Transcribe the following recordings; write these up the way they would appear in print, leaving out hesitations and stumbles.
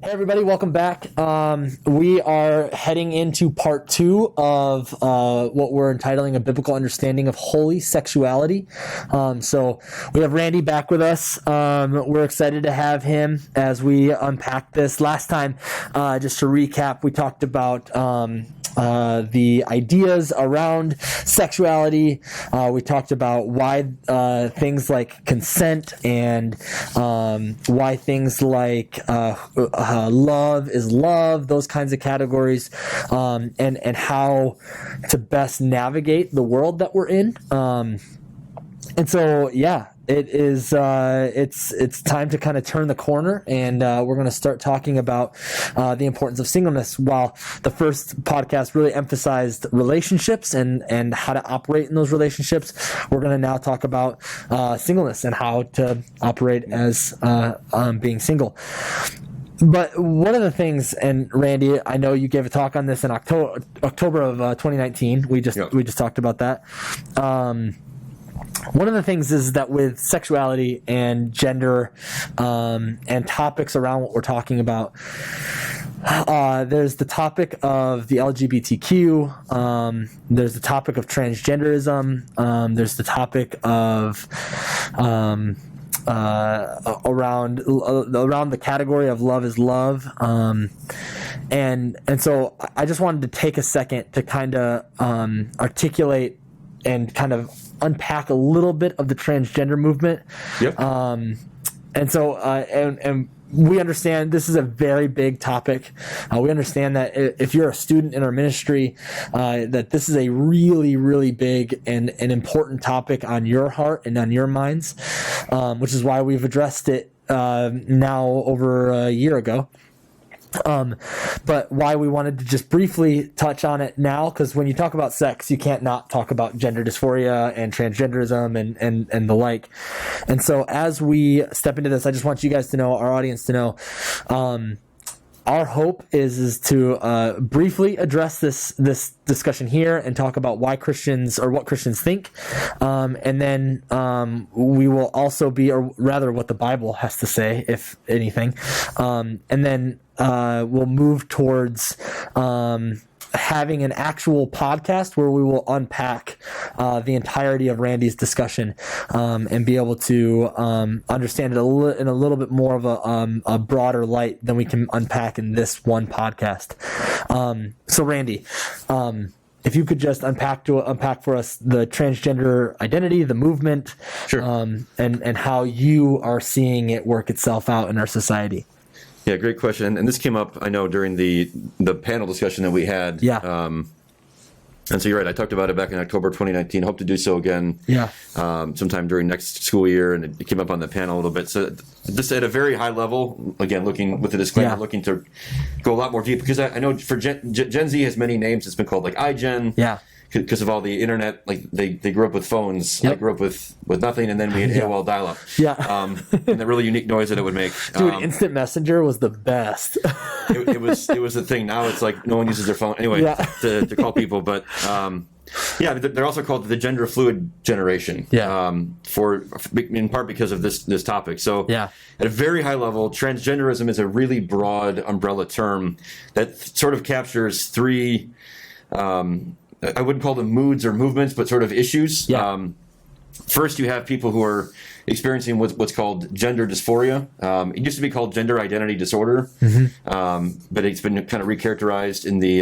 Hey everybody, welcome back. We are heading into part 2 of what we're entitling A Biblical Understanding of Holy Sexuality. So we have Randy back with us. We're excited to have him as we unpack this. Last time, just to recap, we talked about the ideas around sexuality. We talked about why things like consent and why things like love is love, those kinds of categories, and how to best navigate the world that we're in. And so, yeah, it is. It's time to kind of turn the corner, and we're going to start talking about the importance of singleness. While the first podcast really emphasized relationships and how to operate in those relationships, we're going to now talk about singleness and how to operate as being single. But one of the things, and Randy, I know you gave a talk on this in October of 2019. We just talked about that. One of the things is that with sexuality and gender and topics around what we're talking about, there's the topic of the LGBTQ, there's the topic of transgenderism, there's the topic of around the category of love is love, and so I just wanted to take a second to kind of articulate and kind of unpack a little bit of the transgender movement. Yep. And so and we understand this is a very big topic. We understand that if you're a student in our ministry, that this is a really, really big and an important topic on your heart and on your minds, which is why we've addressed it now over a year ago. But why we wanted to just briefly touch on it now, because when you talk about sex, you can't not talk about gender dysphoria and transgenderism and the like. And so as we step into this, I just want you guys to know, our audience to know, our hope is to briefly address this discussion here and talk about why Christians, or what Christians think, and then we will also be, or rather what the Bible has to say, if anything, and then we'll move towards having an actual podcast where we will unpack the entirety of Randy's discussion and be able to understand it in a little bit more of a broader light than we can unpack in this one podcast. So Randy, if you could just unpack for us the transgender identity, the movement, Sure. And how you are seeing it work itself out in our society. Yeah, great question. And this came up, I know, during the panel discussion that we had. Yeah. And so you're right. I talked about it back in October 2019. Hope to do so again. Yeah. Sometime during next school year, and it came up on the panel a little bit. So just at a very high level, again, looking with the disclaimer, looking to go a lot more deep, because I know for Gen Z has many names. It's been called like iGen. Yeah. Because of all the internet, like they grew up with phones. Yep. I grew up with nothing, and then we had AOL dial-up. Yeah. And the really unique noise that it would make. Dude, Instant Messenger was the best. it was a thing. Now it's like no one uses their phone anyway to call people. But they're also called the gender fluid generation. Yeah. For in part because of this topic. So at a very high level, transgenderism is a really broad umbrella term that sort of captures three. I wouldn't call them moods or movements, but sort of issues. Yeah. First, you have people who are experiencing what's called gender dysphoria. It used to be called gender identity disorder, but it's been kind of recharacterized in the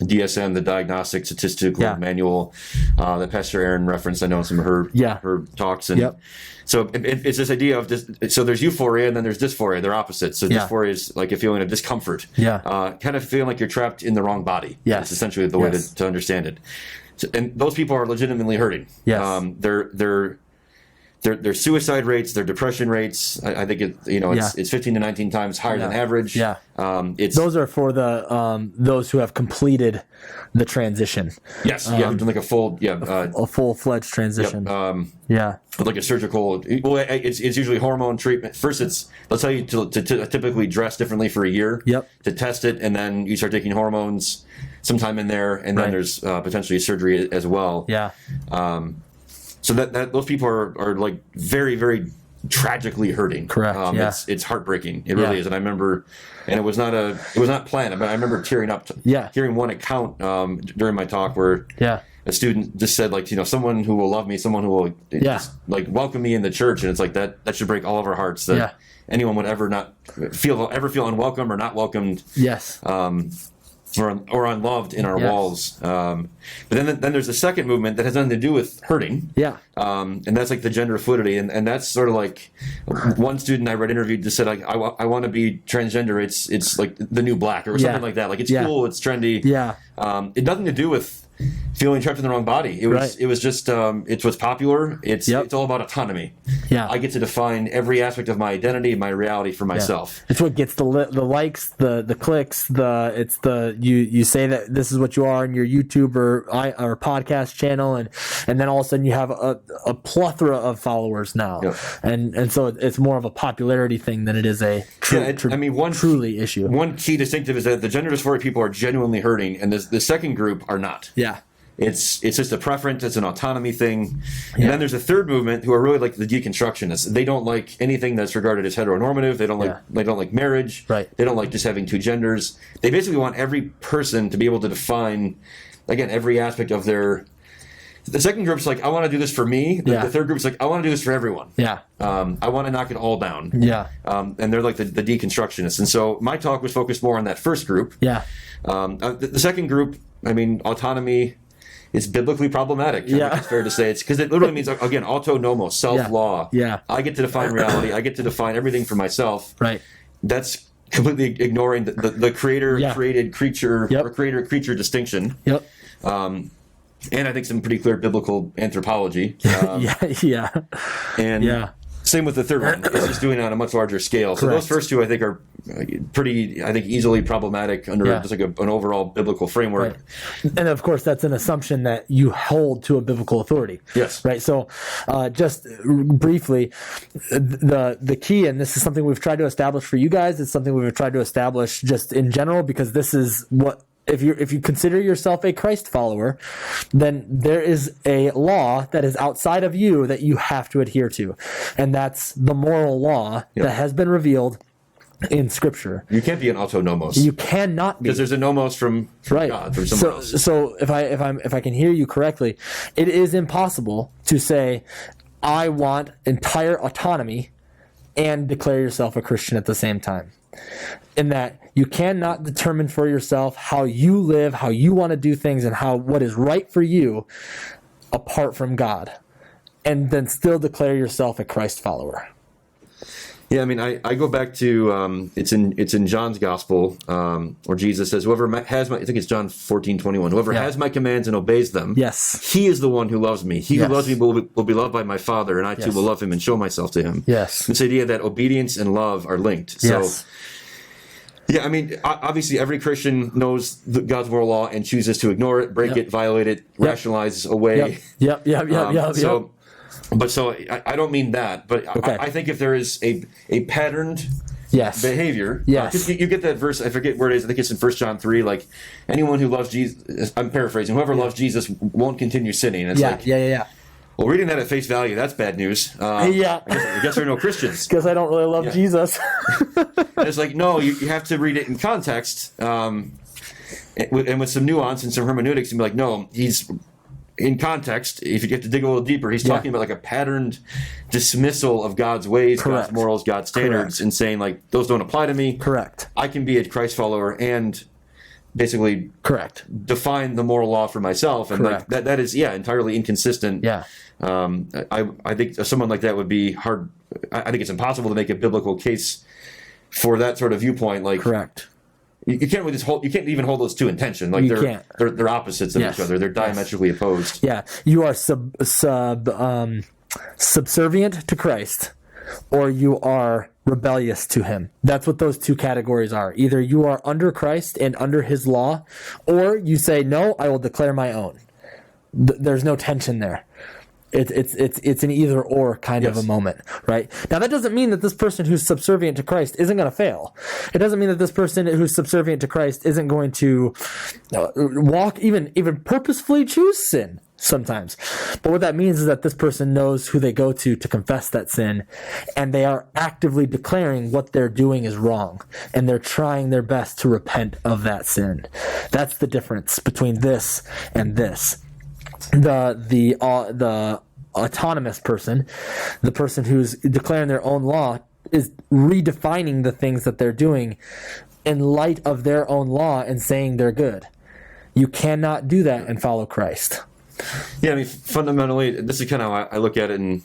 DSM, the Diagnostic Statistical Manual, that Pastor Aaron referenced. I know in some of her talks. And so it's this idea of this. So there's euphoria and then there's dysphoria. They're opposites. So dysphoria is like a feeling of discomfort. Kind of feeling like you're trapped in the wrong body. That's essentially the way to understand it. So, and those people are legitimately hurting. Their suicide rates, their depression rates, I think it's 15 to 19 times higher than average. Those are for the those who have completed the transition. Yes, like a full a full-fledged transition. Like a surgical. Well, it's usually hormone treatment. First, they'll tell you to typically dress differently for a year. To test it, and then you start taking hormones sometime in there, and then there's potentially surgery as well. So that those people are like very, very tragically hurting. Correct, yeah. It's heartbreaking. It really Yeah. is. And I remember, and it was not planned, but I remember tearing up Yeah. hearing one account during my talk where Yeah. a student just said, like, someone who will love me, someone who will just, like, welcome me in the church. And it's like that should break all of our hearts that Yeah. anyone would ever feel unwelcome or not welcomed, Yes. or unloved in our Yes. walls. But then there's a second movement that has nothing to do with hurting. Yeah. And that's like the gender fluidity. And that's sort of like one student I read interviewed just said, like, I want to be transgender. It's like the new black or something like that. Like, it's Yeah. cool. It's trendy. Yeah. It nothing to do with feeling trapped in the wrong body. It was Right. it was just it's what's popular. It's all about autonomy. Yeah. I get to define every aspect of my identity, my reality for myself. It's what gets the likes, the clicks, you say that this is what you are in your YouTube or podcast channel, and then all of a sudden you have a plethora of followers now, Yep. and so it's more of a popularity thing than it is a truly issue. One key distinctive is that the gender dysphoria people are genuinely hurting, and the second group are not. Yeah. It's just a preference. It's an autonomy thing. And then there's a third movement who are really like the deconstructionists. They don't like anything that's regarded as heteronormative. They don't like marriage. Right. They don't like just having two genders. They basically want every person to be able to define, again, every aspect of their. The second group's like, I want to do this for me. The third group's like, I want to do this for everyone. Yeah. I want to knock it all down. Yeah. And they're like the deconstructionists. And so my talk was focused more on that first group. Yeah. The second group, I mean, autonomy. It's biblically problematic. I think it's fair to say. It's because it literally means, again, autonomos, self-law. Yeah. I get to define reality. I get to define everything for myself. Right. That's completely ignoring the creator created creature or creator creature distinction. Yep. And I think some pretty clear biblical anthropology. Yeah. And same with the third one. It's just doing it on a much larger scale. So those first two, I think, are pretty, easily problematic under just like an overall biblical framework. Right. And of course, that's an assumption that you hold to a biblical authority. Yes. Right. So, just briefly, the key, and this is something we've tried to establish for you guys. It's something we've tried to establish just in general, because this is what. If you consider yourself a Christ follower, then there is a law that is outside of you that you have to adhere to, and that's the moral law that has been revealed in Scripture. You can't be an autonomos. You cannot be, because there's a nomos from God, from someone else. So if I can hear you correctly, it is impossible to say, I want entire autonomy and declare yourself a Christian at the same time. In that you cannot determine for yourself how you live, how you want to do things, and what is right for you apart from God, and then still declare yourself a Christ follower. Yeah, I mean, I go back to it's in John's gospel, where Jesus says, "Whoever has my," I think it's John 14:21. Whoever has my commands and obeys them, he is the one who loves me. He who loves me will be loved by my Father, and I too will love him and show myself to him. Yes, this idea that obedience and love are linked. So, yeah, I mean, obviously, every Christian knows God's moral law and chooses to ignore it, break it, violate it, rationalize away. Yep. So I don't mean that, but I think if there is a patterned behavior, you get that verse, I forget where it is, I think it's in 1 John 3, like, anyone who loves Jesus, I'm paraphrasing, whoever loves Jesus won't continue sinning. It's well, reading that at face value, that's bad news. I guess there are no Christians. Because I don't really love Jesus. And it's like, no, you have to read it in context, and with some nuance and some hermeneutics, and be like, no, he's in context. If you get to dig a little deeper, he's talking about like a patterned dismissal of God's ways, God's morals, God's standards, and saying, like, those don't apply to me. Correct. I can be a Christ follower and basically define the moral law for myself, and like that is entirely inconsistent. I think someone like that would be hard. I think it's impossible to make a biblical case for that sort of viewpoint. Like, you can't really you can't even hold those two in tension. Like, they're opposites of each other. They're diametrically opposed. Yeah, you are subservient to Christ, or you are rebellious to him. That's what those two categories are. Either you are under Christ and under his law, or you say, no, I will declare my own. There's no tension there. It's an either or kind of a moment, right? Now, that doesn't mean that this person who's subservient to Christ isn't going to fail. It doesn't mean that this person who's subservient to Christ isn't going to walk, even purposefully choose sin. sometimes. But what that means is that this person knows who they go to confess that sin, and they are actively declaring what they're doing is wrong, and they're trying their best to repent of that sin. That's the difference between this and this. The autonomous person, the person who's declaring their own law, is redefining the things that they're doing in light of their own law and saying they're good. You cannot do that and follow Christ. Yeah, I mean, fundamentally, this is kind of how I look at it, and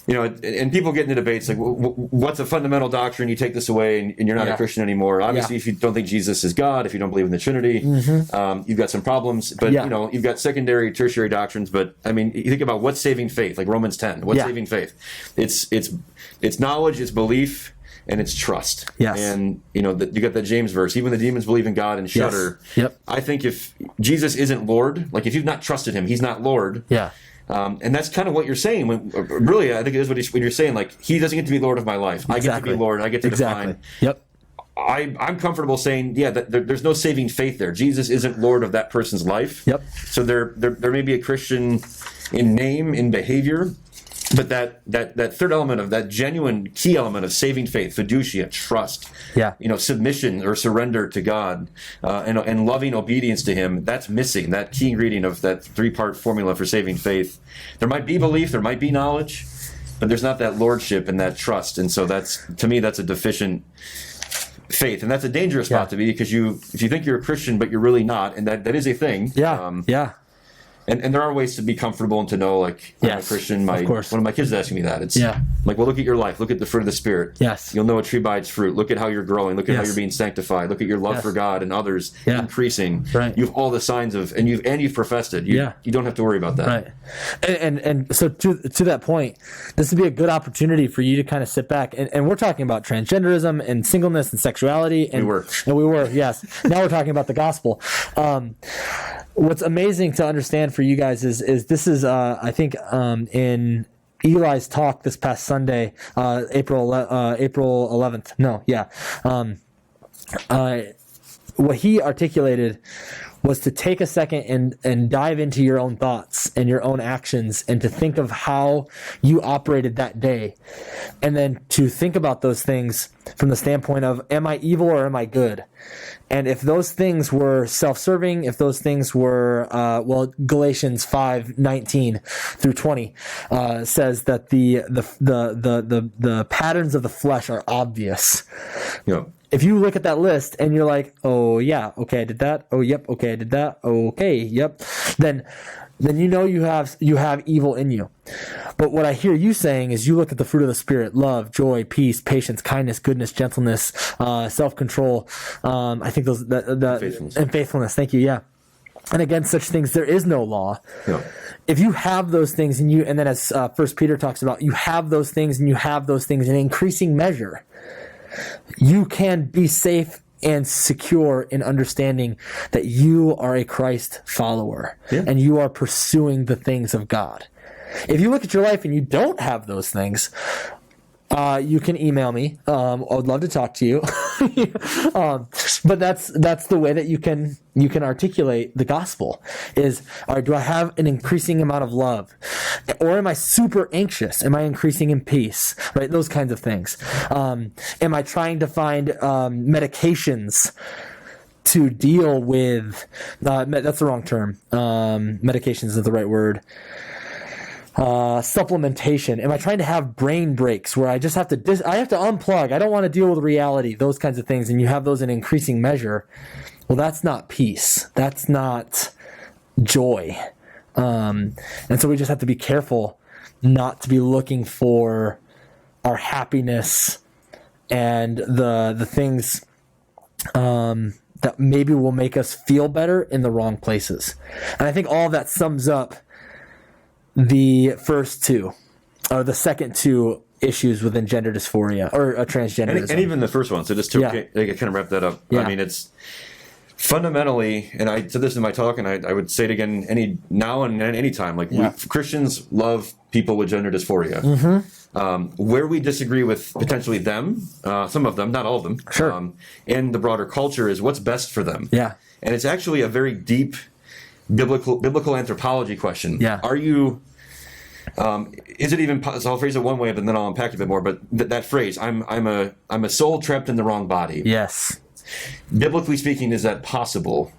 and people get into debates like, what's a fundamental doctrine? You take this away, and you're not a Christian anymore. Obviously, if you don't think Jesus is God, if you don't believe in the Trinity, you've got some problems. But you've got secondary, tertiary doctrines. But I mean, you think about what's saving faith, like Romans 10. What's saving faith? It's knowledge, it's belief, and it's trust. Yes. And you got that James verse. Even the demons believe in God and shudder. Yes. Yep. I think if Jesus isn't Lord, like if you've not trusted him, he's not Lord. Yeah. And that's kind of what you're saying. Really, I think it is what you're saying. Like, he doesn't get to be Lord of my life. I get to be Lord. I get to define. Yep. I'm comfortable saying, that there's no saving faith there. Jesus isn't Lord of that person's life. Yep. So there may be a Christian in name, in behavior, but that third element of that genuine key element of saving faith, fiducia, trust, submission or surrender to God, and loving obedience to him, that's missing. That key ingredient of that 3-part formula for saving faith. There might be belief, there might be knowledge, but there's not that lordship and that trust. And so to me, that's a deficient faith. And that's a dangerous spot to be, because if you think you're a Christian, but you're really not, and that is a thing. Yeah. And there are ways to be comfortable and to know, like, I'm a Christian. One of my kids is asking me that. It's like, well, look at your life. Look at the fruit of the Spirit. Yes. You'll know a tree by its fruit. Look at how you're growing. Look at how you're being sanctified. Look at your love for God and others increasing. Right. You have all the signs of, and you've professed it. You don't have to worry about that. Right. And so to that point, this would be a good opportunity for you to kind of sit back. And we're talking about transgenderism and singleness and sexuality. And we were, yes. Now we're talking about the gospel. What's amazing to understand for you guys is this is I think in Eli's talk this past Sunday, April 11th. No, yeah. What he articulated was to take a second and dive into your own thoughts and your own actions, and to think of how you operated that day, and then to think about those things from the standpoint of, am I evil or am I good? And if those things were self-serving, if those things were, Galatians 5:19 through 20 says that the patterns of the flesh are obvious. If you look at that list and you're like, oh yeah, okay, I did that. Oh yep, okay, I did that. Okay, yep. Then you have evil in you. But what I hear you saying is, you look at the fruit of the Spirit: love, joy, peace, patience, kindness, goodness, gentleness, self-control. I think those and faithfulness. Thank you. Yeah. And against such things there is no law. Yeah. If you have those things in you, and then as 1 Peter talks about, you have those things and you have those things in increasing measure, you can be safe and secure in understanding that you are a Christ follower and you are pursuing the things of God. If you look at your life and you don't have those things, you can email me. I would love to talk to you. But that's the way that you can articulate the gospel is, all right, do I have an increasing amount of love? Or am I super anxious? Am I increasing in peace? Right? Those kinds of things. Am I trying to find medications to deal with, that's the wrong term. Medications is the right word. Supplementation. Am I trying to have brain breaks where I just have to I have to unplug? I don't want to deal with reality, those kinds of things. And you have those in increasing measure. Well, that's not peace. That's not joy. And so we just have to be careful not to be looking for our happiness and the things that maybe will make us feel better in the wrong places. And I think all of that sums up the first two, or the second two issues within gender dysphoria or transgenderism. And even the first one. So just to kind of wrap that up. Yeah. I mean, it's fundamentally, and I said this in my talk, and I would say it again now and any time. Like, Christians love people with gender dysphoria. Mm-hmm. Where we disagree with potentially them, some of them, not all of them, and the broader culture, is what's best for them. Yeah. And it's actually a very deep biblical anthropology question. Yeah. Are you? Is it even? So I'll phrase it one way, but then I'll unpack it a bit more. But that phrase, I'm a soul trapped in the wrong body. Yes. Biblically speaking, is that possible?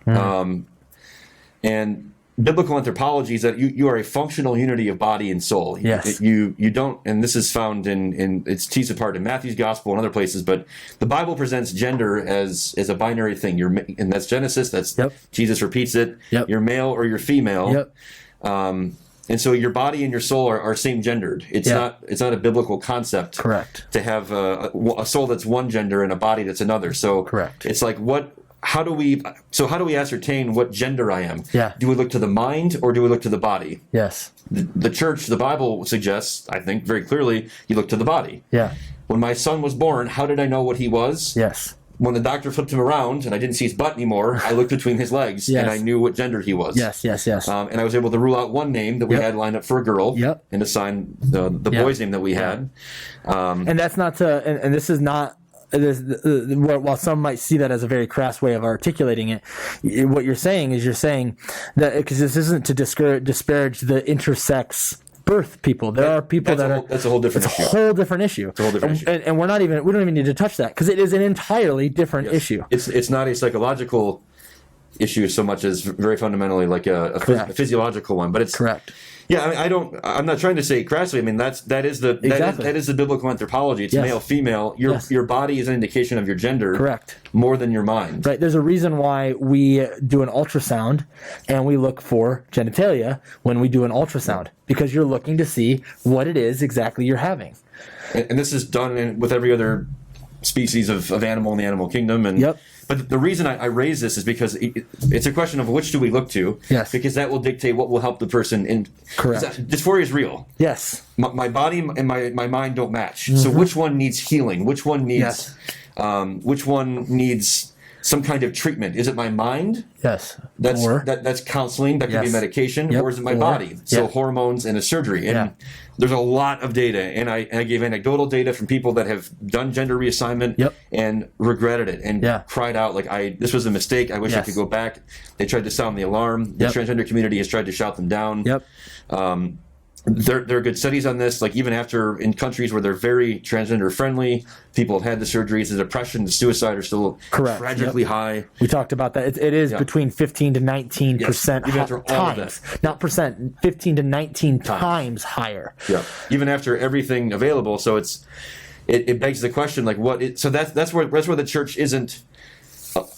And biblical anthropology is that you are a functional unity of body and soul. Yes. You don't, and this is found in it's teased apart in Matthew's gospel and other places, but the Bible presents gender as a binary thing. And that's Genesis. That's Yep. Jesus repeats it. Yep. You're male or you're female. Yep. And so your body and your soul are same gendered. It's Yeah. not a biblical concept. Correct. To have a soul that's one gender and a body that's another. So Correct. It's like how do we ascertain what gender I am? Yeah. Do we look to the mind or do we look to the body? Yes. The church, the Bible suggests, I think very clearly, you look to the body. Yeah. When my son was born, how did I know what he was? Yes. When the doctor flipped him around and I didn't see his butt anymore, I looked between his legs Yes. and I knew what gender he was. Yes. Yes. Yes. And I was able to rule out one name that we Yep. had lined up for a girl Yep. and assign the Yep. boy's name that we had. And that's not to, and this is not, while some might see that as a very crass way of articulating it, what you're saying is that, because this isn't to disparage the intersex birth people. There are people That's a whole different issue. It's a whole different issue. It's a whole different issue. And we don't even need to touch that because it is an entirely different issue. It's not a psychological issue so much as very fundamentally like a physiological one. But it's Correct. Yeah, I mean, I'm not trying to say it crassly. I mean, that is the biblical anthropology. It's Yes. male, female. Your body is an indication of your gender. Correct. More than your mind. Right. There's a reason why we do an ultrasound and we look for genitalia when we do an ultrasound, because you're looking to see what it is exactly you're having. And this is done with every other species of animal in the animal kingdom. And Yep. But the reason I raise this is because it's a question of which do we look to. Yes. Because that will dictate what will help the person. Correct. Dysphoria is real. Yes. My body and my mind don't match. So which one needs healing? Which one needs some kind of treatment? Is it my mind? Yes. That's counseling. That could be Yes. medication. Yep. Or is it my body? So Yeah. hormones and a surgery. And there's a lot of data. And I gave anecdotal data from people that have done gender reassignment Yep. and regretted it and Yeah. cried out like, this was a mistake. I wish I Yes. could go back. They tried to sound the alarm. The Yep. transgender community has tried to shout them down. Yep. There are good studies on this. Like even after in countries where they're very transgender friendly, people have had the surgeries. The depression, the suicide are still Correct. tragically high. We talked about that. It is Yeah. between 15 to 19% Even after all of times, not percent, 15 to 19 times higher. Yeah. Even after everything available, so it begs the question like so that's where the church isn't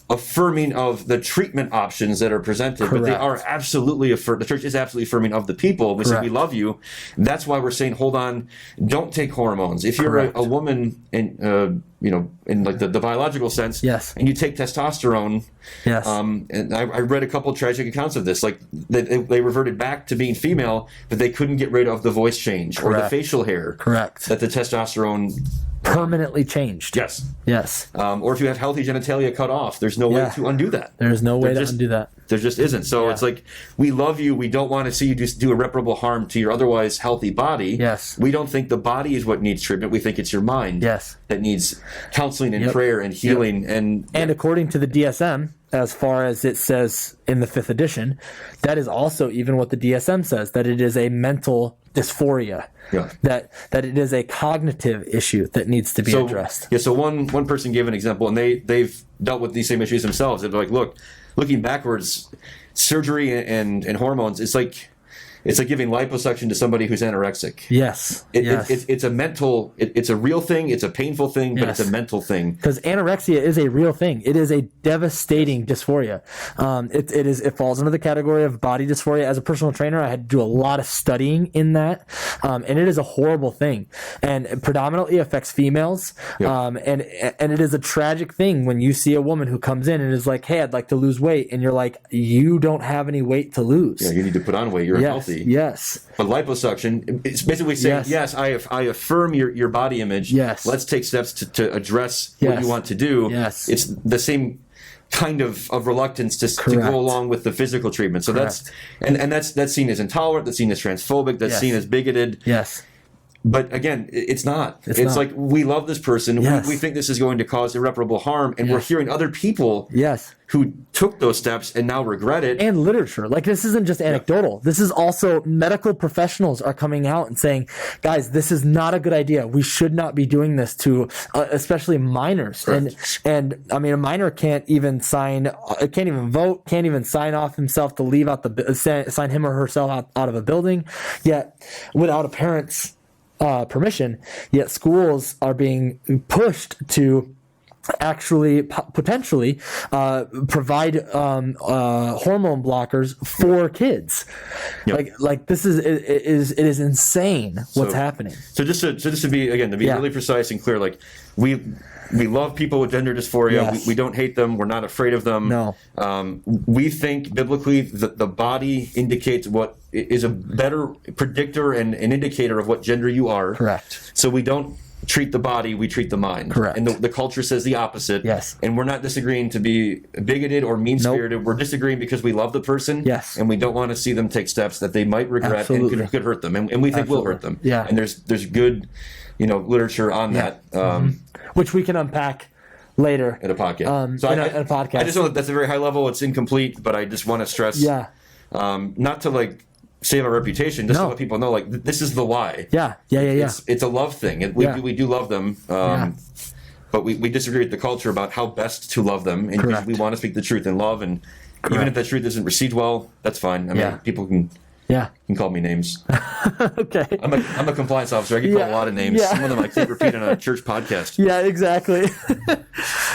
affirming of the treatment options that are presented, but they Correct. are absolutely the church is absolutely affirming of the people. We say Correct. we love you. That's why we're saying hold on, don't take hormones. If you're Correct. a woman in in like the biological sense, Yes. and you take testosterone, Yes. and I read a couple tragic accounts of this. Like they reverted back to being female, but they couldn't get rid of the voice change or the Correct. facial hair. Correct. That the testosterone. Permanently changed. Yes. Yes. Or if you have healthy genitalia cut off, there's no way Yeah. to undo that. There's no way There to just- undo that. There just isn't. So Yeah. it's like, we love you. We don't want to see you just do irreparable harm to your otherwise healthy body. Yes. We don't think the body is what needs treatment. We think it's your mind Yes. that needs counseling and Yep. prayer and healing. And according to the DSM, as far as it says in the 5th edition, that is also even what the DSM says, that it is a mental dysphoria. Yeah. That it is a cognitive issue that needs to be addressed. Yeah, so one person gave an example, and they've dealt with these same issues themselves. They're like, look, looking backwards, surgery and hormones, it's like giving liposuction to somebody who's anorexic. Yes. Yes. It's a mental, it's a real thing, it's a painful thing, but Yes. it's a mental thing. Because anorexia is a real thing. It is a devastating dysphoria. It falls into the category of body dysphoria. As a personal trainer, I had to do a lot of studying in that, and it is a horrible thing, and it predominantly affects females. Yeah. And it is a tragic thing when you see a woman who comes in and is like, "Hey, I'd like to lose weight," and you're like, "You don't have any weight to lose." Yeah, you need to put on weight, you're Yes. healthy. Yes. But liposuction, it's basically saying, Yes. I affirm your body image. Yes. Let's take steps to address what Yes. you want to do. Yes. It's the same kind of reluctance to Correct. go along with the physical treatment. So Correct. that's seen as intolerant, that's seen as transphobic, that's Yes. seen as bigoted. Yes. But again, it's not. It's not. like, we love this person. Yes. We think this is going to cause irreparable harm. And we're hearing other people Yes. who took those steps and now regret it. And literature. Like, this isn't just anecdotal. This is also medical professionals are coming out and saying, guys, this is not a good idea. We should not be doing this to, especially minors. And I mean, a minor can't even can't even vote, can't even sign off himself to leave out sign him or herself out of a building, yet without a parent's permission, yet schools are being pushed to actually potentially provide hormone blockers for kids. Yep. Like this is insane what's happening. So just to be really precise and clear, like, we love people with gender dysphoria. Yes. We don't hate them. We're not afraid of them. No. We think biblically that the body indicates what is a better predictor and an indicator of what gender you are. Correct. So we don't treat the body, we treat the mind. Correct. And the culture says the opposite. Yes. And we're not disagreeing to be bigoted or mean-spirited. Nope. We're disagreeing because we love the person. Yes. And we don't want to see them take steps that they might regret Absolutely. and could hurt them. And we think will hurt them. Yeah. And there's good, literature on that. Which we can unpack later At a podcast. in a podcast. I just know that that's a very high level. It's incomplete, but I just want to stress, not to like save our reputation, just to let people know, like, this is the why. Yeah. It's a love thing. We do love them, but we disagree with the culture about how best to love them, and Correct. we want to speak the truth in love. And even if that truth isn't received well, that's fine. I mean, people can call me names. Okay. I'm a compliance officer. I get called a lot of names. Yeah. Some of them I can't repeat on a church podcast. Yeah, exactly.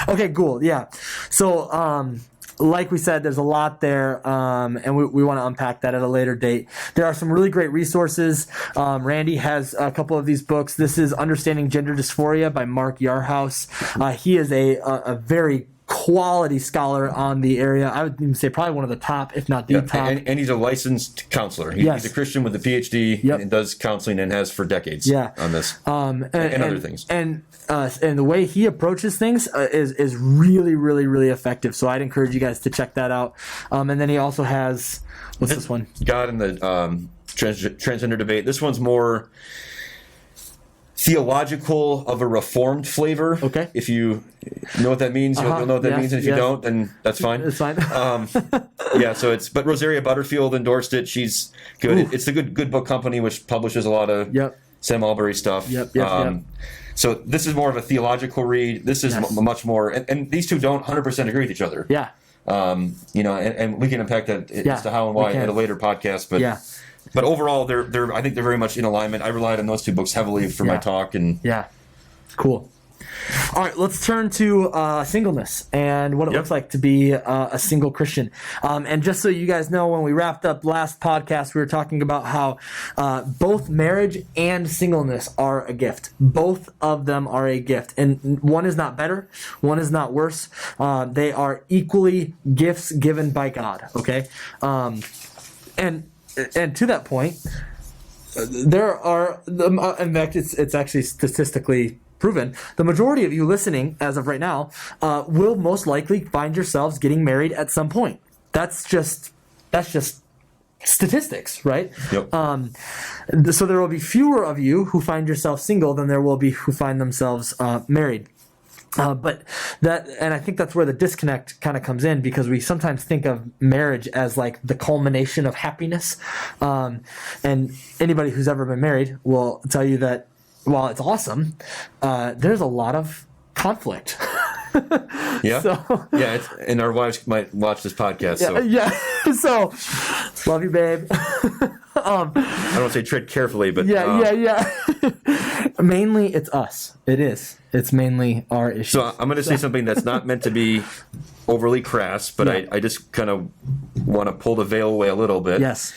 Okay, cool. Yeah. So, like we said, there's a lot there, and we want to unpack that at a later date. There are some really great resources. Randy has a couple of these books. This is Understanding Gender Dysphoria by Mark Yarhouse. He is a very quality scholar on the area. I would even say probably one of the top, if not the top. And he's a licensed counselor. He's a Christian with a PhD and does counseling and has for decades on this and other things. And the way he approaches things is really, really, really effective. So I'd encourage you guys to check that out. And then he also has, what's this one? God in the transgender debate. This one's more theological of a reformed flavor. Okay. If you know what that means, you'll know what that means. And if you don't, then that's fine. It's fine. But Rosaria Butterfield endorsed it. She's good. It's the good book company, which publishes a lot of Sam Albury stuff. Yep. So this is more of a theological read. This is much more, and these two don't 100% agree with each other. Yeah. And we can unpack that as to how and why at a later podcast. But overall, I think they're very much in alignment. I relied on those two books heavily for my talk. And cool. All right, let's turn to singleness and what it looks like to be a single Christian. And just so you guys know, when we wrapped up last podcast, we were talking about how both marriage and singleness are a gift. Both of them are a gift. And one is not better, one is not worse. They are equally gifts given by God, okay? And to that point, there are, in fact, it's actually statistically proven, the majority of you listening as of right now will most likely find yourselves getting married at some point. That's just statistics, right? Yep. So there will be fewer of you who find yourself single than there will be who find themselves married. But I think that's where the disconnect kind of comes in, because we sometimes think of marriage as like the culmination of happiness. And anybody who's ever been married will tell you that while it's awesome, there's a lot of conflict. And our wives might watch this podcast. So love you, babe. I don't want to say tread carefully, but mainly it's us. It's mainly our issue. So I'm going to say something that's not meant to be overly crass, but I just kind of want to pull the veil away a little bit. Yes.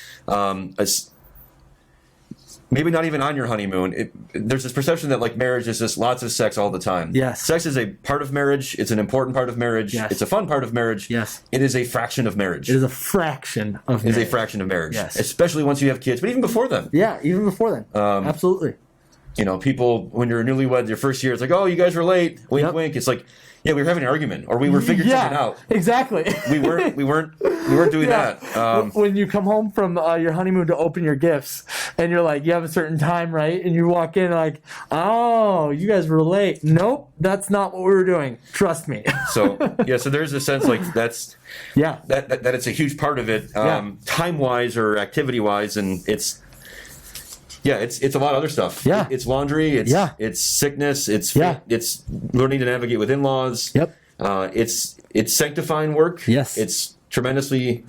Maybe not even on your honeymoon. There's this perception that like marriage is just lots of sex all the time. Yes. Sex is a part of marriage. It's an important part of marriage. Yes. It's a fun part of marriage. Yes. It is a fraction of marriage. It is a fraction of marriage. It is a fraction of marriage. Yes. Especially once you have kids, but even before then. Yeah, even before then. Absolutely. People, when you're newlywed, your first year, it's like, oh, you guys were late. Wink, wink. It's like, Yeah, we were having an argument, or we were figuring something out. Exactly. We weren't doing that. When you come home from your honeymoon to open your gifts, and you're like, you have a certain time, right? And you walk in like, oh, you guys were late. Nope, that's not what we were doing. Trust me. So there's a sense like that it's a huge part of it, time wise or activity wise, and it's a lot of other stuff. Yeah. It's laundry. It's sickness. It's learning to navigate with in-laws. Yep. It's sanctifying work. Yes. It's tremendously.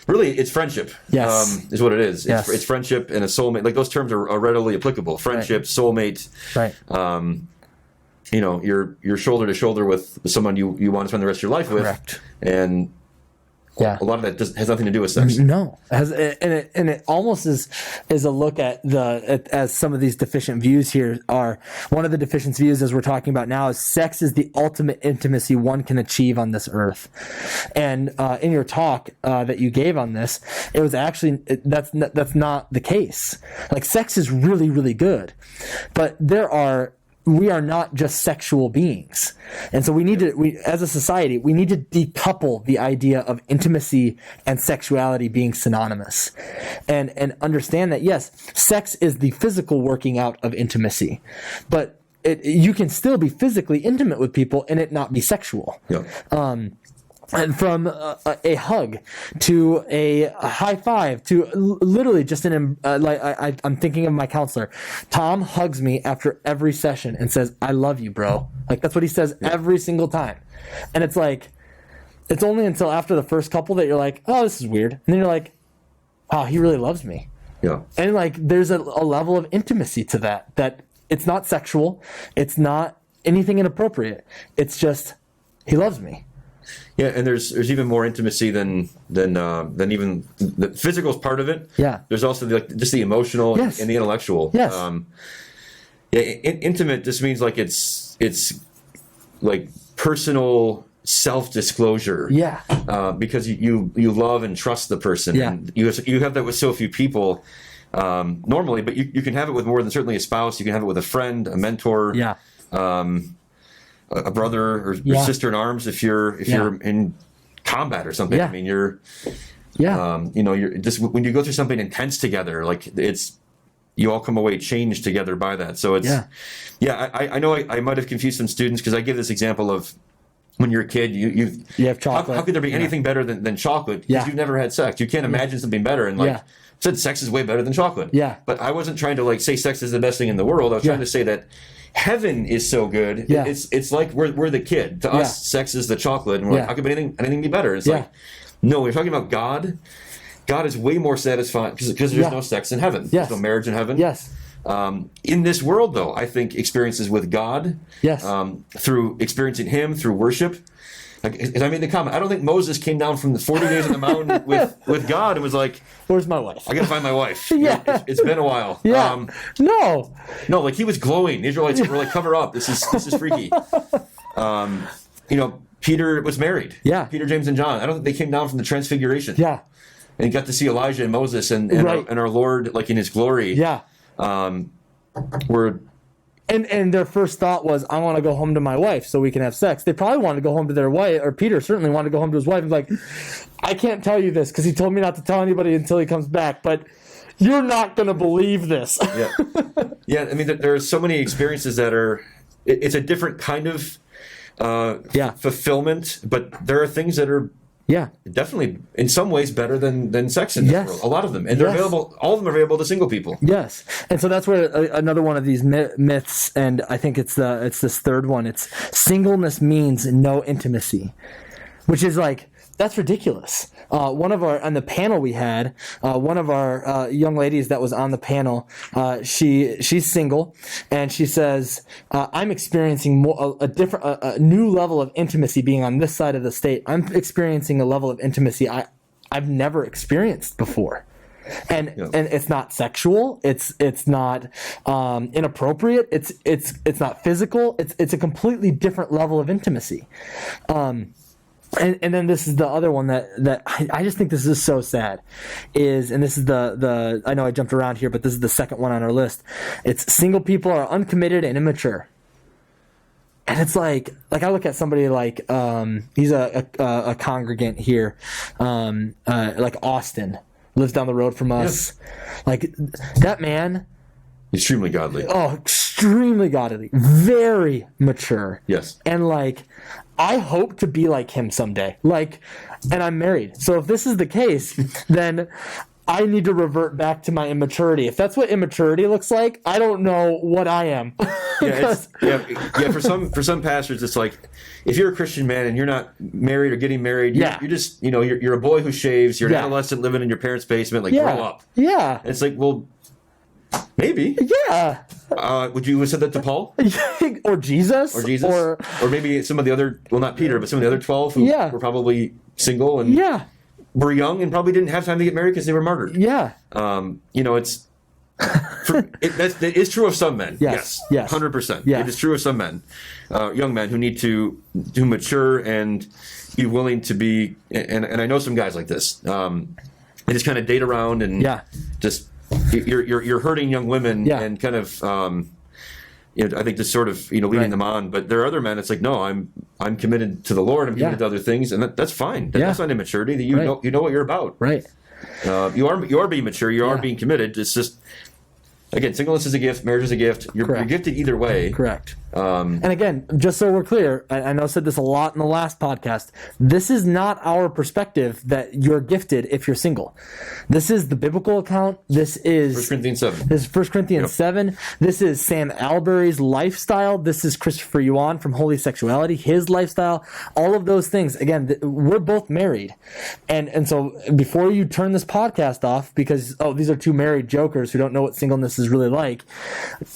Really, it's friendship. Yes. Is what it is. Yes. It's friendship and a soulmate. Like those terms are readily applicable. Friendship, soulmate. Right. You're shoulder to shoulder with someone you want to spend the rest of your life with. Correct. And Yeah. a lot of that has nothing to do with sex. No, and it almost is a look at as some of these deficient views here are. One of the deficient views, as we're talking about now, is sex is the ultimate intimacy one can achieve on this earth. And in your talk that you gave on this, it was actually that's not the case. Like, sex is really, really good, but we are not just sexual beings. And so as a society, we need to decouple the idea of intimacy and sexuality being synonymous, and understand that, yes, sex is the physical working out of intimacy, but you can still be physically intimate with people and it not be sexual. Yeah. And from a hug to a high five to literally just I'm thinking of my counselor. Tom hugs me after every session and says, "I love you, bro." Like, that's what he says every single time. And it's like, it's only until after the first couple that you're like, "Oh, this is weird," and then you're like, "Wow, he really loves me." Yeah. And like, there's a level of intimacy to that it's not sexual, it's not anything inappropriate. It's just, he loves me. Yeah, and there's even more intimacy than even the physical is part of it. Yeah. There's also just the emotional and the intellectual. Yes. Intimate just means like it's like personal self-disclosure. Yeah. Because you love and trust the person. Yeah. And you have that with so few people normally, but you can have it with more than certainly a spouse. You can have it with a friend, a mentor. Yeah. A brother or sister in arms if you're in combat or something. Yeah. I mean, you're just when you go through something intense together, like you all come away changed together by that. So it's I know I might have confused some students because I give this example of when you're a kid, you have chocolate. How could there be anything better than chocolate? Because you've never had sex. You can't imagine something better. And I said sex is way better than chocolate. Yeah. But I wasn't trying to say sex is the best thing in the world. I was trying to say that heaven is so good. Yeah. It's like we're the kid. To us, sex is the chocolate, and we're like, how could anything be better? It's like, no, we're talking about God. God is way more satisfying because there's no sex in heaven. Yes. There's no marriage in heaven. Yes. In this world, though, I think experiences with God, through experiencing Him, through worship. Like, as I made the comment, I don't think Moses came down from the 40 days on the mountain with God and was like, "Where's my wife? I gotta find my wife." Yeah. It's been a while. Yeah. No, like he was glowing. The Israelites were like, "Cover up. This is freaky." Peter was married. Yeah. Peter, James, and John. I don't think they came down from the Transfiguration. Yeah. And got to see Elijah and Moses and our Lord like in His glory. Yeah. Were. And their first thought was, I want to go home to my wife so we can have sex. They probably wanted to go home to their wife, or Peter certainly wanted to go home to his wife. He's like, I can't tell you this because he told me not to tell anybody until he comes back, but you're not going to believe this. Yeah. I mean, there are so many experiences that it's a different kind of fulfillment, but there are things that are definitely in some ways better than sex in this world. A lot of them. And they're available, all of them are available to single people. Yes. And so that's where another one of these myths, and I think it's this third one, it's singleness means no intimacy, which is like, that's ridiculous. On the panel we had, one of our young ladies that was on the panel, she's single, and she says, "I'm experiencing a new level of intimacy being on this side of the state. I'm experiencing a level of intimacy I've never experienced before." And it's not sexual. It's not inappropriate. It's not physical. It's a completely different level of intimacy. And then this is the other one that I just think this is so sad and this is the I know I jumped around here, but this is the second one on our list. It's single people are uncommitted and immature. And it's like I look at somebody like he's a congregant here, like Austin, lives down the road from us. Like that man, Extremely godly. oh, extremely godly, very mature. Yes. And like, I hope to be like him someday. Like, and I'm married. So if this is the case, then I need to revert back to my immaturity. If that's what immaturity looks like, I don't know what I am. Yeah, for some pastors, it's like if you're a Christian man and you're not married or getting married, you're just you're a boy who shaves. You're an adolescent living in your parents' basement. Like grow up. Yeah. And it's like, well, maybe. Yeah. Would you have said that to Paul or Jesus? or maybe some of the other, well, not Peter, but some of the other 12 who were probably single and were young and probably didn't have time to get married because they were martyred. Yeah. It's. That is true of some men. Yes. 100%. Yeah. It is true of some men, young men who need to mature and be willing to be. And I know some guys like this. They just kind of date around and just you're hurting young women and kind of. I think just sort of leading them on. But there are other men. It's like, no, I'm committed to the Lord. I'm committed to other things, and that's fine. That's not immaturity. That you know what you're about. Right. You are being mature. You are being committed. It's just, again, singleness is a gift. Marriage is a gift. You're gifted either way. Correct. And again, just so we're clear, I know I said this a lot in the last podcast. This is not our perspective that you're gifted if you're single. This is the biblical account. This is 1 Corinthians 7. This is 1 Corinthians 7. This is Sam Alberry's lifestyle. This is Christopher Yuan from Holy Sexuality, his lifestyle. All of those things. Again, we're both married. And so before you turn this podcast off because, these are two married jokers who don't know what singleness is really like,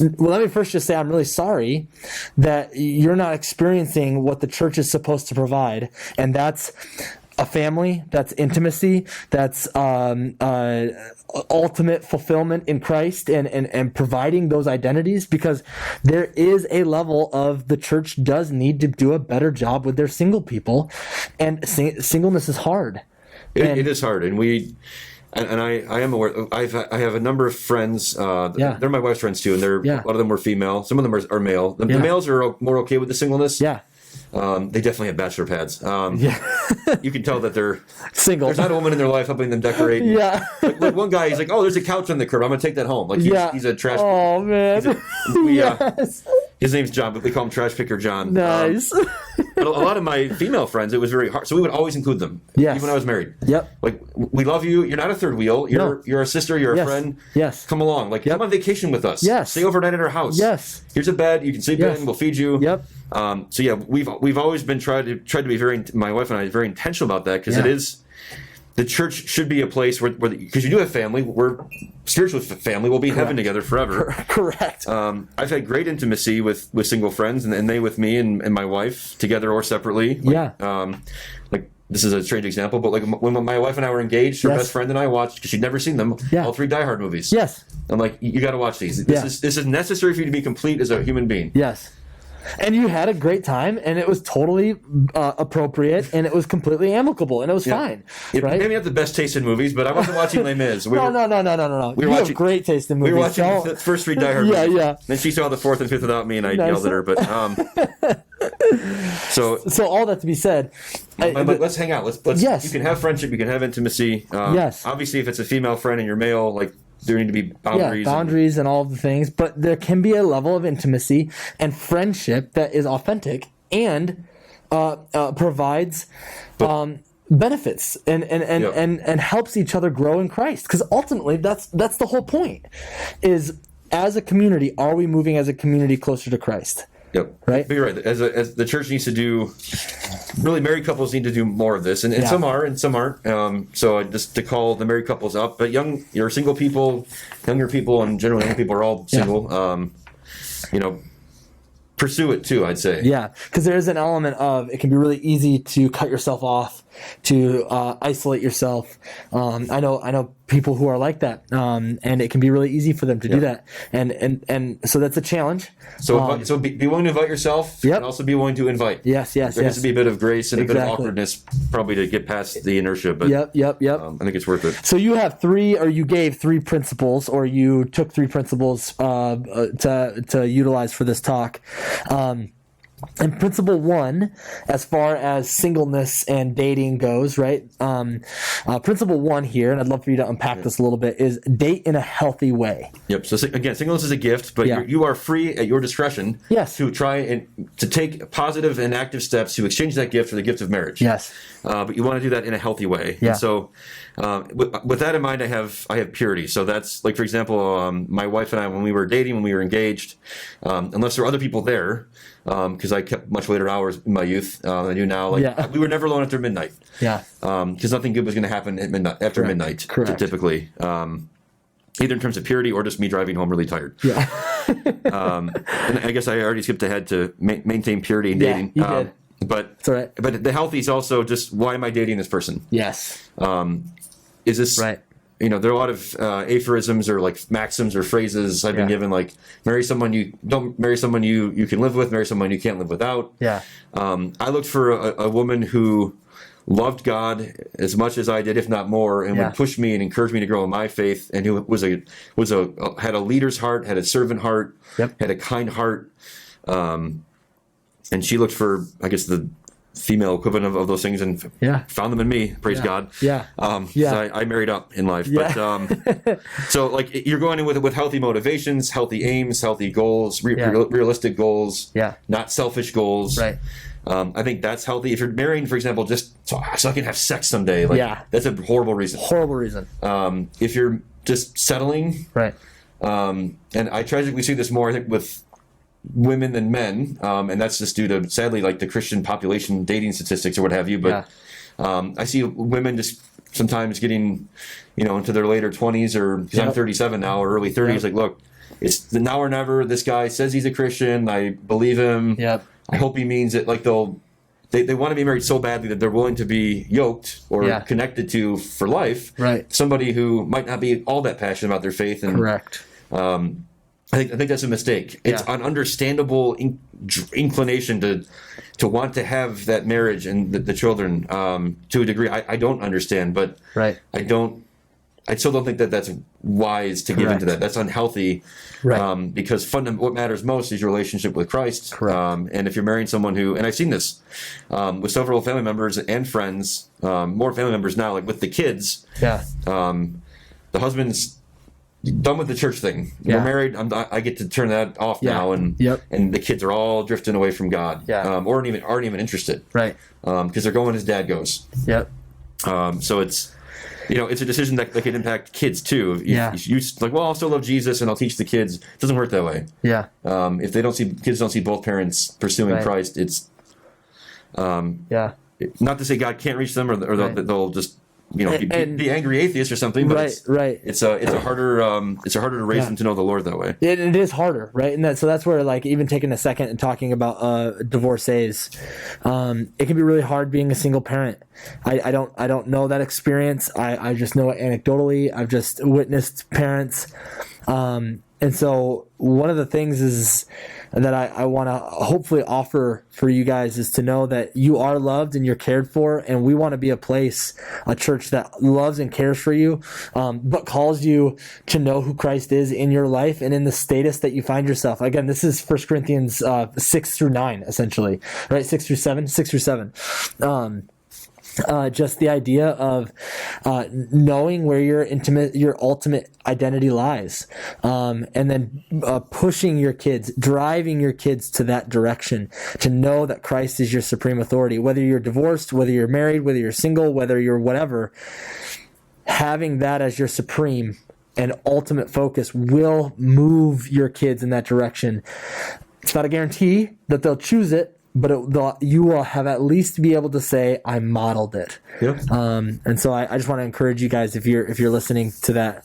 well, let me first just say I'm really sorry that you're not experiencing what the church is supposed to provide, and that's a family, that's intimacy, that's ultimate fulfillment in Christ, and providing those identities, because there is a level of the church does need to do a better job with their single people, and singleness is hard. It is hard, and I am aware. I have a number of friends. They're my wife's friends too, and a lot of them were female. Some of them are male. The males are more okay with the singleness. Yeah. They definitely have bachelor pads. You can tell that they're single. There's not a woman in their life helping them decorate. Like one guy, he's like, "Oh, there's a couch on the curb. I'm gonna take that home." Like he's a trash. Oh man. His name's John, but we call him Trash Picker John. Nice. But a lot of my female friends, it was very hard. So we would always include them. Yes. Even when I was married. Yep. Like, we love you. You're not a third wheel. You're a sister. You're a friend. Yes. Come along. Like, come on vacation with us. Yes. Stay overnight at our house. Yes. Here's a bed. You can sleep in. We'll feed you. Yep. So yeah, we've always been tried to be my wife and I, very intentional about that, because it is. The church should be a place where because you do have family, we're spiritual family. We'll be in heaven together forever. Correct. I've had great intimacy with single friends, and they with me and my wife, together or separately. Like this is a strange example, but like when my wife and I were engaged, her best friend and I watched, because she'd never seen them, all 3 Die Hard movies. Yes. I'm like, you got to watch these. This is necessary for you to be complete as a human being. Yes. And you had a great time, and it was totally appropriate, and it was completely amicable, and it was fine. Right? Maybe not the best taste in movies, but I wasn't watching Les Mis. No. You have great taste in movies. We were watching the first 3 Die Hard movies. Yeah. Then she saw the 4th and 5th without me, and I yelled at her. But so all that to be said, let's hang out. Let's. You can have friendship. You can have intimacy. Obviously, if it's a female friend and you're male, like, there need to be boundaries. And all of the things, but there can be a level of intimacy and friendship that is authentic and provides benefits and helps each other grow in Christ. Because ultimately, that's the whole point. Is, as a community, are we moving as a community closer to Christ? Yep. Right. But you're right. As the church needs to do, really, married couples need to do more of this, and some are, and some aren't. So just to call the married couples up, but your single people, younger people, and generally young people are all single. Pursue it too, I'd say. Yeah, because there is an element of, it can be really easy to cut yourself off, to isolate yourself. I know people who are like that, and it can be really easy for them to do that, and so that's a challenge. So be willing to invite yourself, and also be willing to invite. Yes. There has to be a bit of grace and a bit of awkwardness, probably, to get past the inertia. But yep. I think it's worth it. So you have you gave 3 principles, or you took 3 principles to utilize for this talk. And principle one, as far as singleness and dating goes, right? Principle one here, and I'd love for you to unpack this a little bit, is date in a healthy way. Yep. So again, singleness is a gift, but Yeah. you are free at your discretion Yes. to try and to take positive and active steps to exchange that gift for the gift of marriage. Yes. But you want to do that in a healthy way. Yeah. And so, with that in mind, I have purity. So that's like, for example, my wife and I, when we were dating, when we were engaged, unless there were other people there, because I kept much later hours in my youth than I do now. Like Yeah. we were never alone after midnight. Yeah. Because nothing good was going to happen at midnight after midnight. Correct. Typically, either in terms of purity or just me driving home really tired. Yeah. And I guess I already skipped ahead to maintain purity in Yeah, dating. you did. But That's all right. but the healthy is also just, why am I dating this person? Yes. Is this Right. You know, there are a lot of aphorisms or like maxims or phrases I've been Yeah. given, like don't marry someone you can live with, marry someone you can't live without. Yeah. I looked for a woman who loved God as much as I did, if not more, and Yeah. would push me and encourage me to grow in my faith, and who had a leader's heart, had a servant heart, Yep. had a kind heart. And she looked for, I guess, the female equivalent of those things, and Yeah. found them in me. Praise God. Yeah. So I married up in life, Yeah. but so like you're going in with healthy motivations, healthy aims, healthy goals, Yeah. realistic goals, Yeah. not selfish goals. Right. I think that's healthy. If you're marrying, for example, just so I can have sex someday, like Yeah. that's a horrible reason. Horrible reason. If you're just settling, Right. and I tragically see this more, I think, with women than men, and that's just due to, sadly, like the Christian population dating statistics or what have you. But I see women just sometimes getting, into their later 20s, or because I'm 37 now, or early 30s. Like, look, it's the now or never. This guy says he's a Christian. I believe him. Yep. I hope he means it. Like they want to be married so badly that they're willing to be yoked or Yeah. connected to for life. Right. Somebody who might not be all that passionate about their faith. And Correct. I think that's a mistake. It's Yeah. an understandable inclination to want to have that marriage and the children to a degree. I don't understand, but Right. I still don't think that that's wise to give into that. That's unhealthy. Right. Because what matters most is your relationship with Christ. Correct. And if you're marrying someone who, and I've seen this with several family members and friends, more family members now, like with the kids, Yeah. the husband's done with the church thing. Yeah. We're married. I get to turn that off Yeah. now, and Yep. and the kids are all drifting away from God, Yeah. or aren't even interested, Right. because they're going as dad goes. Yep. So it's it's a decision that could impact kids too. If Yeah. you like, well, I'll still love Jesus and I'll teach the kids. It doesn't work that way. Yeah. If kids don't see both parents pursuing Right. Christ, it's Yeah. not to say God can't reach them, or Right. they'll just And- be angry atheists or something. But Right. Right. it's a harder to raise them to know the Lord that way. It is harder, right? And so that's where, like, even taking a second and talking about divorcees, it can be really hard being a single parent. I don't know that experience. I just know it anecdotally. I've just witnessed parents, and so one of the things is that I want to hopefully offer for you guys is to know that you are loved and you're cared for, and we want to be a church that loves and cares for you, but calls you to know who Christ is in your life and in the status that you find yourself. Again, this is 1 Corinthians 6-9, essentially, right? 6-7. Just the idea of knowing where your ultimate identity lies, and then pushing your kids, driving your kids to that direction, to know that Christ is your supreme authority. Whether you're divorced, whether you're married, whether you're single, whether you're whatever, having that as your supreme and ultimate focus will move your kids in that direction. It's not a guarantee that they'll choose it, but you will have at least be able to say, I modeled it. Yep. And so I just want to encourage you guys, if you're listening to that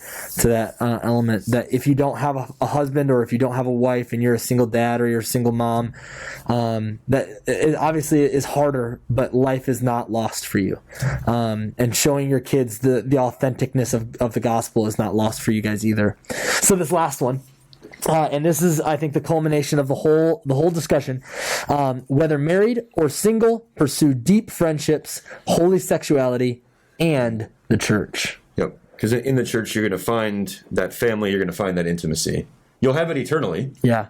element, that if you don't have a husband, or if you don't have a wife and you're a single dad or you're a single mom, that it obviously is harder, but life is not lost for you. And showing your kids the authenticness of the gospel is not lost for you guys either. So this last one, and this is, I think, the culmination of the whole discussion. Whether married or single, pursue deep friendships, holy sexuality, and the church. Yep. Because in the church, you're going to find that family. You're going to find that intimacy. You'll have it eternally. Yeah.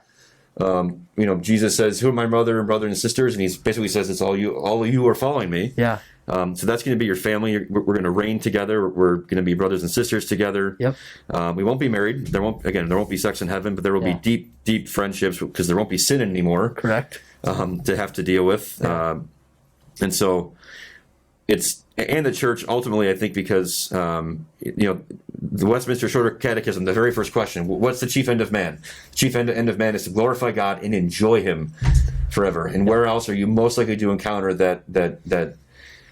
Jesus says, "Who are my mother and brother and sisters?" And he basically says, "It's all you. All of you are following me." Yeah. So that's going to be your family. We're going to reign together. We're going to be brothers and sisters together. Yep. We won't be married. There won't be sex in heaven, but there will Yeah. be deep, deep friendships because there won't be sin anymore. Correct. To have to deal with. And so and the church ultimately, I think, because the Westminster Shorter Catechism, the very first question: what's the chief end of man? The chief end of man is to glorify God and enjoy Him forever. And where else are you most likely to encounter that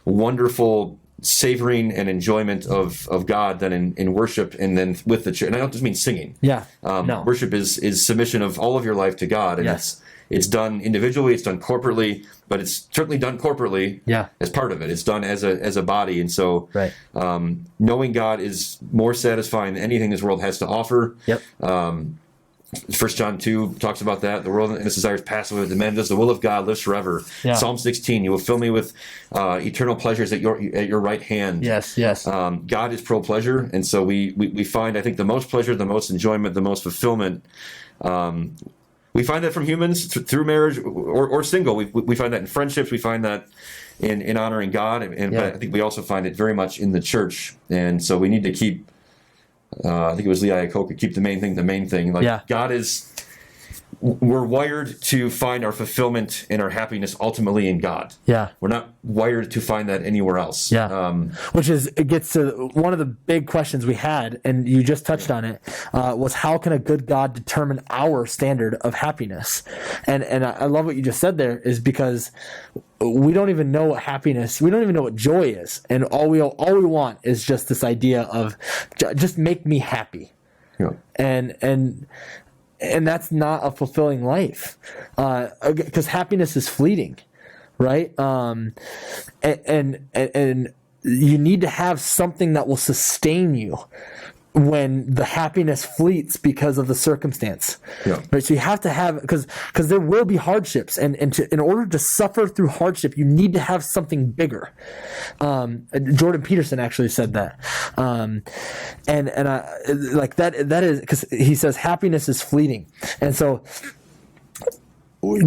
wonderful savoring and enjoyment of God than in worship, and then with the church? And I don't just mean singing. Yeah. No. Worship is submission of all of your life to God, and Yes. it's done individually, it's done corporately, but it's certainly done corporately Yeah. as part of it. It's done as a body, and so Right. Knowing God is more satisfying than anything this world has to offer. Yep. 1 John 2 talks about that. The world and its desires pass away, but the man does the will of God lives forever. Yeah. Psalm 16, you will fill me with eternal pleasures at your right hand. Yes. God is pro-pleasure, and so we find, I think, the most pleasure, the most enjoyment, the most fulfillment. We find that from humans through marriage or single. We find that in friendships. We find that in honoring God, but I think we also find it very much in the church. And so we need to keep. I think it was Lee Iacocca, keep the main thing. Like God is. We're wired to find our fulfillment and our happiness ultimately in God. Yeah. We're not wired to find that anywhere else. Yeah. It gets to one of the big questions we had, and you just touched on it, was how can a good God determine our standard of happiness? And I love what you just said there, is because we don't even know what happiness, we don't even know what joy is. And all we want is just this idea of just make me happy. Yeah. And that's not a fulfilling life, because happiness is fleeting, right? And you need to have something that will sustain you when the happiness fleets because of the circumstance. Yeah. Right. So you have to have, because there will be hardships, and in order to suffer through hardship, you need to have something bigger. Jordan Peterson actually said that. And I like that is because he says happiness is fleeting. And so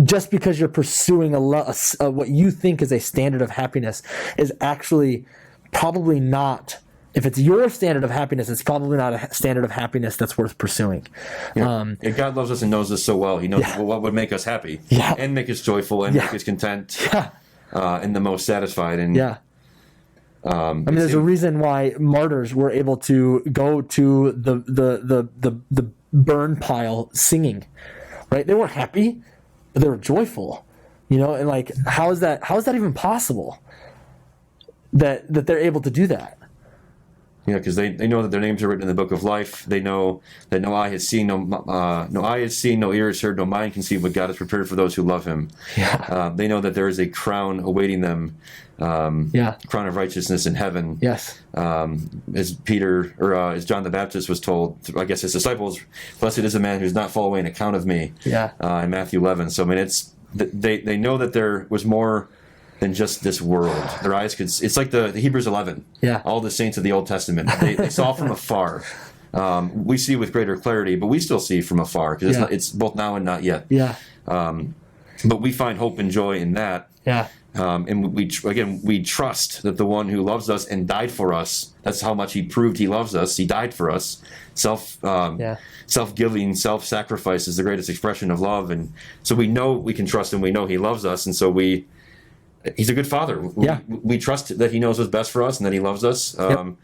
just because you're pursuing what you think is a standard of happiness is actually probably not. If it's your standard of happiness, it's probably not a standard of happiness that's worth pursuing. Yeah. God loves us and knows us so well. He knows what would make us happy and make us joyful and make us content and the most satisfied. And there's a reason why martyrs were able to go to the burn pile singing, right? They weren't happy, but they were joyful, and like, how is that even possible that they're able to do that? Because they know that their names are written in the book of life. They know that no eye has seen, no eye has seen, no ear has heard, no mind can see what God has prepared for those who love Him. Yeah. They know that there is a crown awaiting them, crown of righteousness in heaven. Yes. As John the Baptist was told, I guess his disciples, blessed is the man who does not fall away on account of me. Yeah. In Matthew 11. So they know that there was more than just this world. Their eyes could. It's like the Hebrews 11. Yeah. All the saints of the Old Testament. They saw from afar. We see with greater clarity, but we still see from afar because it's both now and not yet. Yeah. But we find hope and joy in that. Yeah. And we trust that the one who loves us and died for us. That's how much He proved He loves us. He died for us. Self-giving, self-sacrifice is the greatest expression of love, and so we know we can trust Him. We know He loves us, and so He's a good Father. We trust that He knows what's best for us and that He loves us. And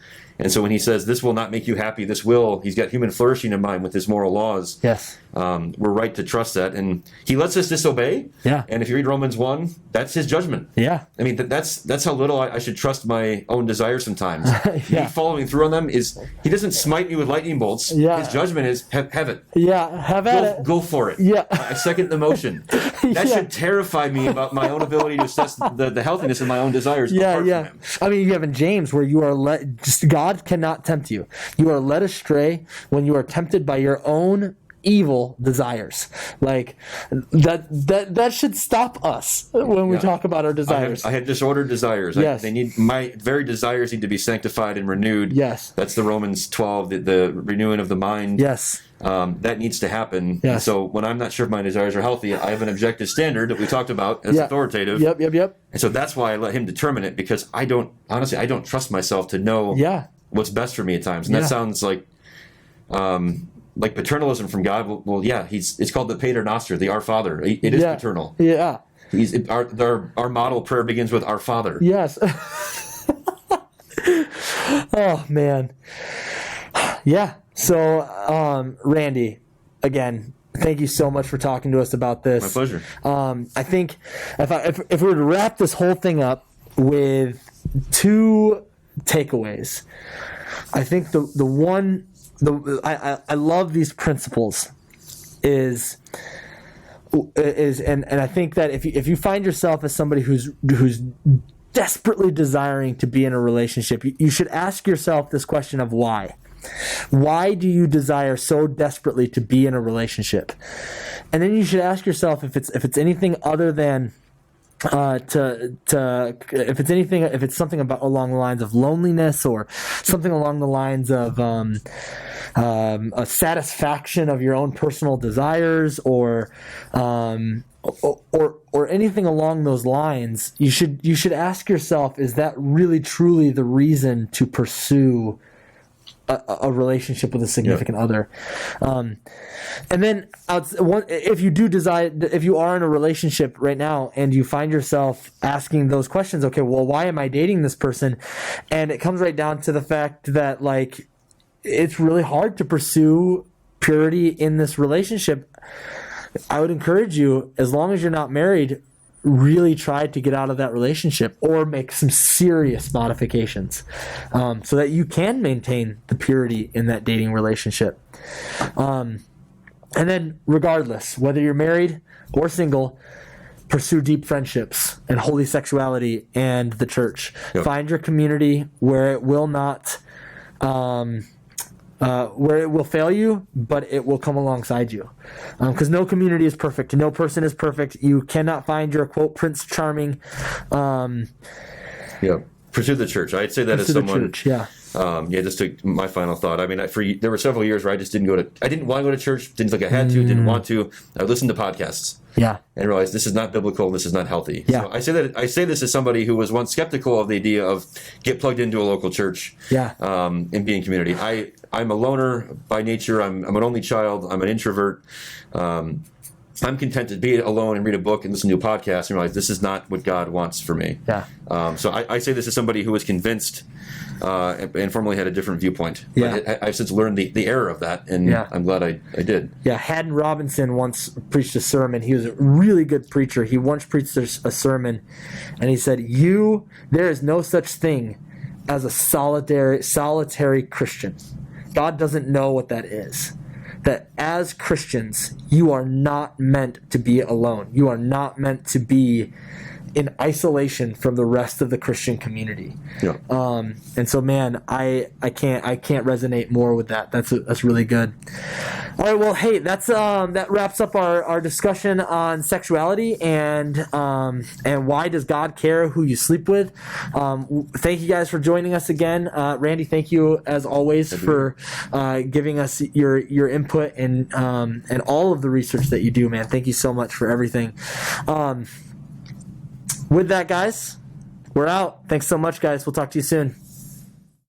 so when He says, "This will not make you happy," He's got human flourishing in mind with His moral laws. Yes. We're right to trust that, and He lets us disobey. Yeah. And if you read Romans 1, that's His judgment. Yeah. I mean, that's how little I should trust my own desires sometimes. Yeah. Me following through on them is He doesn't smite me with lightning bolts. Yeah. His judgment is have it. Yeah. Have at it. Go for it. Yeah. I second the motion. That should terrify me about my own ability to assess the healthiness of my own desires. Apart from Him. I mean, you have in James where you are God cannot tempt you. You are led astray when you are tempted by your own evil desires. Like that should stop us when we talk about our desires. I have disordered desires. Yes. My very desires need to be sanctified and renewed. Yes. That's the Romans 12, the renewing of the mind. Yes. That needs to happen. Yes. And so when I'm not sure if my desires are healthy, I have an objective standard that we talked about as authoritative. Yep. And so that's why I let him determine it, because I don't trust myself to know what's best for me at times. And that sounds like paternalism from God. Well, yeah, it's called the Pater Noster, the Our Father. It is paternal. Yeah. Our model prayer begins with Our Father. Yes. Oh man. Yeah. So, Randy, again, thank you so much for talking to us about this. My pleasure. I think if we were to wrap this whole thing up with 2 takeaways, I think I love these principles is and I think that if you find yourself as somebody who's desperately desiring to be in a relationship, you should ask yourself this question of why. Why do you desire so desperately to be in a relationship? And then you should ask yourself if it's anything other than if it's something about along the lines of loneliness, or something along the lines of a satisfaction of your own personal desires, or anything along those lines. You should ask yourself, is that really truly the reason to pursue a relationship with a significant other? And then if you are in a relationship right now and you find yourself asking those questions, okay, well, why am I dating this person? And it comes right down to the fact that, like, it's really hard to pursue purity in this relationship. I would encourage you, as long as you're not married, really try to get out of that relationship or make some serious modifications, so that you can maintain the purity in that dating relationship. And then, regardless, whether you're married or single, pursue deep friendships and holy sexuality and the church. Yep. Find your community where it will not, where it will fail you, but it will come alongside you. Because no community is perfect. No person is perfect. You cannot find your, quote, Prince Charming. Pursue the church. I'd say that as someone. Church, just to my final thought. I mean, there were several years where I just didn't want to go to church. Didn't think I had to. Didn't want to. I listened to podcasts. Yeah. And realized this is not biblical. This is not healthy. Yeah. So I say this as somebody who was once skeptical of the idea of get plugged into a local church. Yeah. And be in community. I'm a loner by nature. I'm an only child. I'm an introvert. I'm content to be alone and read a book and listen to a podcast and realize this is not what God wants for me. Yeah. So I say this as somebody who was convinced and formerly had a different viewpoint. Yeah. But I've since learned the error of that, and I'm glad I did. Yeah, Haddon Robinson once preached a sermon. He was a really good preacher. He once preached a sermon, and he said, there is no such thing as a solitary Christian. God doesn't know what that is. That as Christians, you are not meant to be alone. You are not meant to be in isolation from the rest of the Christian community. Yeah. And so, man, I can't resonate more with that. That's really good. All right, well, hey, that wraps up our discussion on sexuality and why does God care who you sleep with. Thank you guys for joining us again. Randy, thank you as always for giving us your input and all of the research that you do, man. Thank you so much for everything. With that, guys, we're out. Thanks so much, guys. We'll talk to you soon.